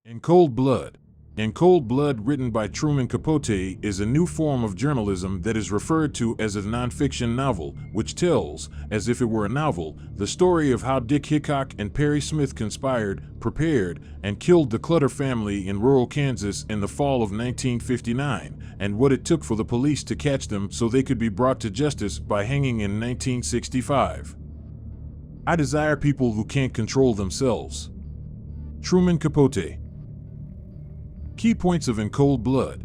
In Cold Blood. In Cold Blood, written by Truman Capote, is a new form of journalism that is referred to as a nonfiction novel, which tells, as if it were a novel, the story of how Dick Hickok and Perry Smith conspired, prepared, and killed the Clutter family in rural Kansas in the fall of 1959, and what it took for the police to catch them so they could be brought to justice by hanging in 1965. I desire people who can't control themselves. Truman Capote. Key points of In Cold Blood.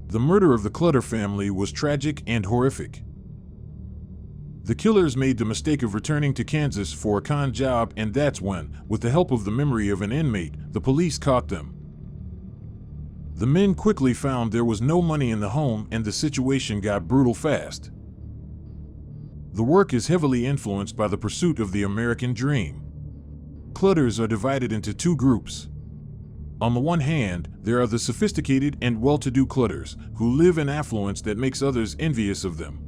The murder of the Clutter family was tragic and horrific. The killers made the mistake of returning to Kansas for a con job, and that's when, with the help of the memory of an inmate, the police caught them. The men quickly found there was no money in the home, and the situation got brutal fast. The work is heavily influenced by the pursuit of the American dream. Clutters are divided into two groups. On the one hand, there are the sophisticated and well-to-do Clutters, who live in affluence that makes others envious of them.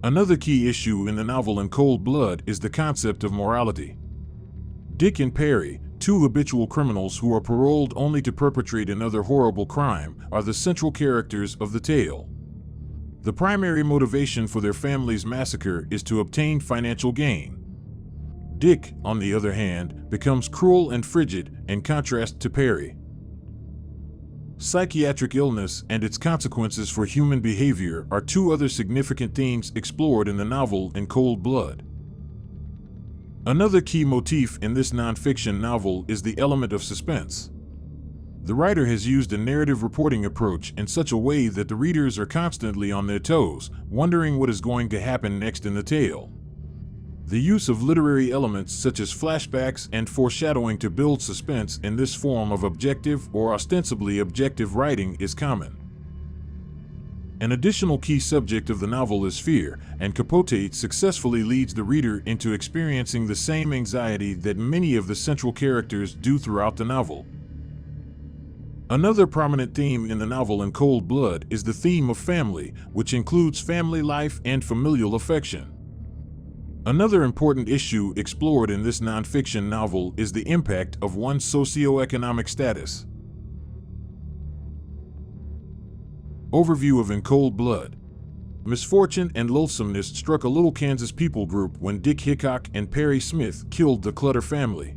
Another key issue in the novel In Cold Blood is the concept of morality. Dick and Perry, two habitual criminals who are paroled only to perpetrate another horrible crime, are the central characters of the tale. The primary motivation for their family's massacre is to obtain financial gain. Dick, on the other hand, becomes cruel and frigid, in contrast to Perry. Psychiatric illness and its consequences for human behavior are two other significant themes explored in the novel In Cold Blood. Another key motif in this nonfiction novel is the element of suspense. The writer has used a narrative reporting approach in such a way that the readers are constantly on their toes, wondering what is going to happen next in the tale. The use of literary elements such as flashbacks and foreshadowing to build suspense in this form of objective or ostensibly objective writing is common. An additional key subject of the novel is fear, and Capote successfully leads the reader into experiencing the same anxiety that many of the central characters do throughout the novel. Another prominent theme in the novel In Cold Blood is the theme of family, which includes family life and familial affection. Another important issue explored in this nonfiction novel is the impact of one's socioeconomic status. Overview of In Cold Blood. Misfortune and loathsomeness struck a little Kansas people group when Dick Hickok and Perry Smith killed the Clutter family.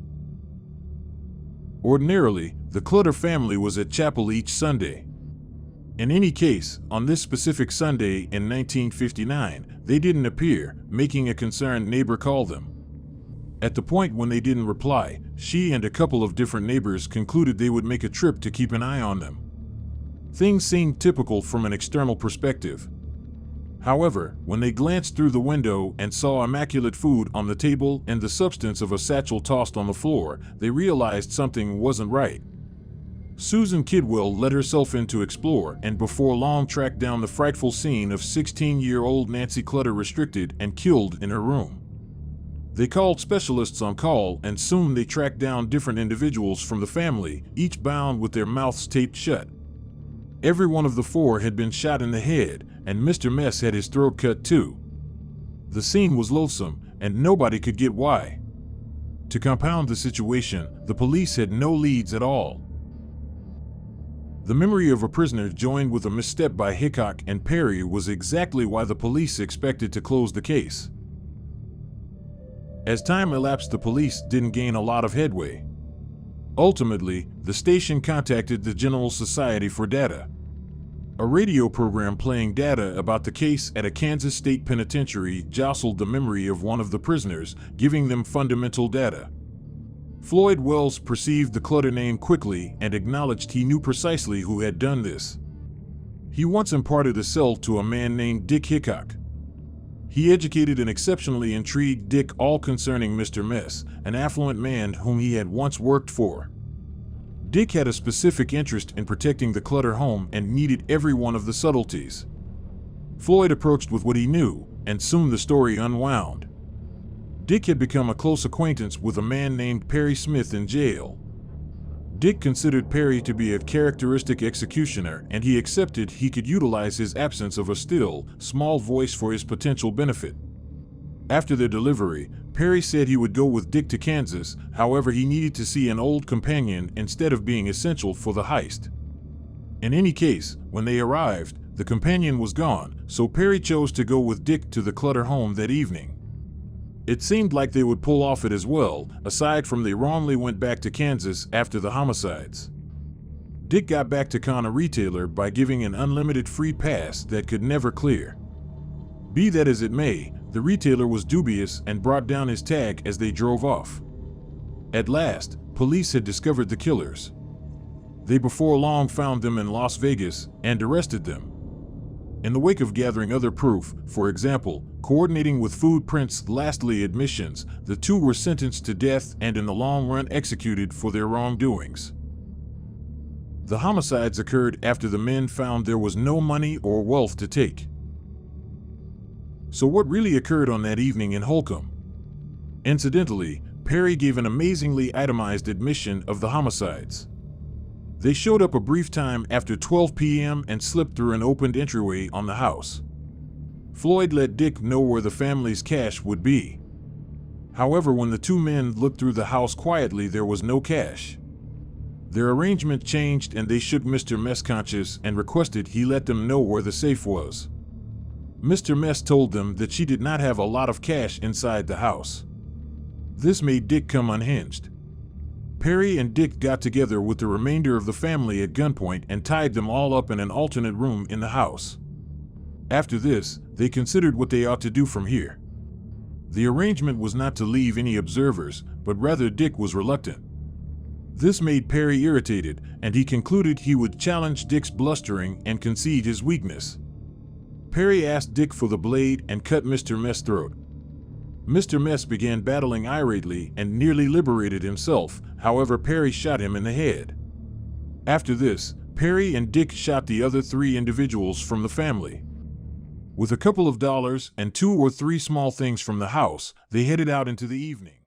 Ordinarily, the Clutter family was at chapel each Sunday. In any case, on this specific Sunday in 1959, they didn't appear, making a concerned neighbor call them. At the point when they didn't reply, she and a couple of different neighbors concluded they would make a trip to keep an eye on them. Things seemed typical from an external perspective. However, when they glanced through the window and saw immaculate food on the table and the substance of a satchel tossed on the floor, they realized something wasn't right. Susan Kidwell let herself in to explore and before long tracked down the frightful scene of 16-year-old Nancy Clutter restricted and killed in her room. They called specialists on call, and soon they tracked down different individuals from the family, each bound with their mouths taped shut. Every one of the four had been shot in the head, and Mr. Mess had his throat cut too. The scene was loathsome, and nobody could get why. To compound the situation, the police had no leads at all. The memory of a prisoner joined with a misstep by Hickok and Perry was exactly why the police expected to close the case. As time elapsed, the police didn't gain a lot of headway. Ultimately, the station contacted the General Society for Data. A radio program playing data about the case at a Kansas state penitentiary jostled the memory of one of the prisoners, giving them fundamental data. Floyd Wells perceived the Clutter name quickly and acknowledged he knew precisely who had done this. He once imparted a cell to a man named Dick Hickok. He educated an exceptionally intrigued Dick all concerning Mr. Mess, an affluent man whom he had once worked for. Dick had a specific interest in protecting the Clutter home and needed every one of the subtleties. Floyd approached with what he knew, and soon the story unwound. Dick had become a close acquaintance with a man named Perry Smith in jail. Dick considered Perry to be a characteristic executioner, and he accepted he could utilize his absence of a still, small voice for his potential benefit. After their delivery, Perry said he would go with Dick to Kansas, however he needed to see an old companion instead of being essential for the heist. In any case, when they arrived, the companion was gone, so Perry chose to go with Dick to the Clutter home that evening. It seemed like they would pull off it as well, aside from they wrongly went back to Kansas after the homicides. Dick got back to con a retailer by giving an unlimited free pass that could never clear. Be that as it may, the retailer was dubious and brought down his tag as they drove off. At last, police had discovered the killers. They before long found them in Las Vegas and arrested them. In the wake of gathering other proof, for example, coordinating with food prints' lastly admissions, the two were sentenced to death and in the long run executed for their wrongdoings. The homicides occurred after the men found there was no money or wealth to take. So what really occurred on that evening in Holcomb? Incidentally, Perry gave an amazingly itemized admission of the homicides. They showed up a brief time after 12 p.m. and slipped through an opened entryway on the house. Floyd let Dick know where the family's cash would be. However, when the two men looked through the house quietly, there was no cash. Their arrangement changed and they shook Mr. Mess conscious and requested he let them know where the safe was. Mr. Mess told them that she did not have a lot of cash inside the house. This made Dick come unhinged. Perry and Dick got together with the remainder of the family at gunpoint and tied them all up in an alternate room in the house. After this, they considered what they ought to do from here. The arrangement was not to leave any observers, but rather Dick was reluctant. This made Perry irritated, and he concluded he would challenge Dick's blustering and concede his weakness. Perry asked Dick for the blade and cut Mr. Mess' throat. Mr. Mess began battling irately and nearly liberated himself, however Perry shot him in the head. After this, Perry and Dick shot the other three individuals from the family. With a couple of dollars and 2 or 3 small things from the house, they headed out into the evening.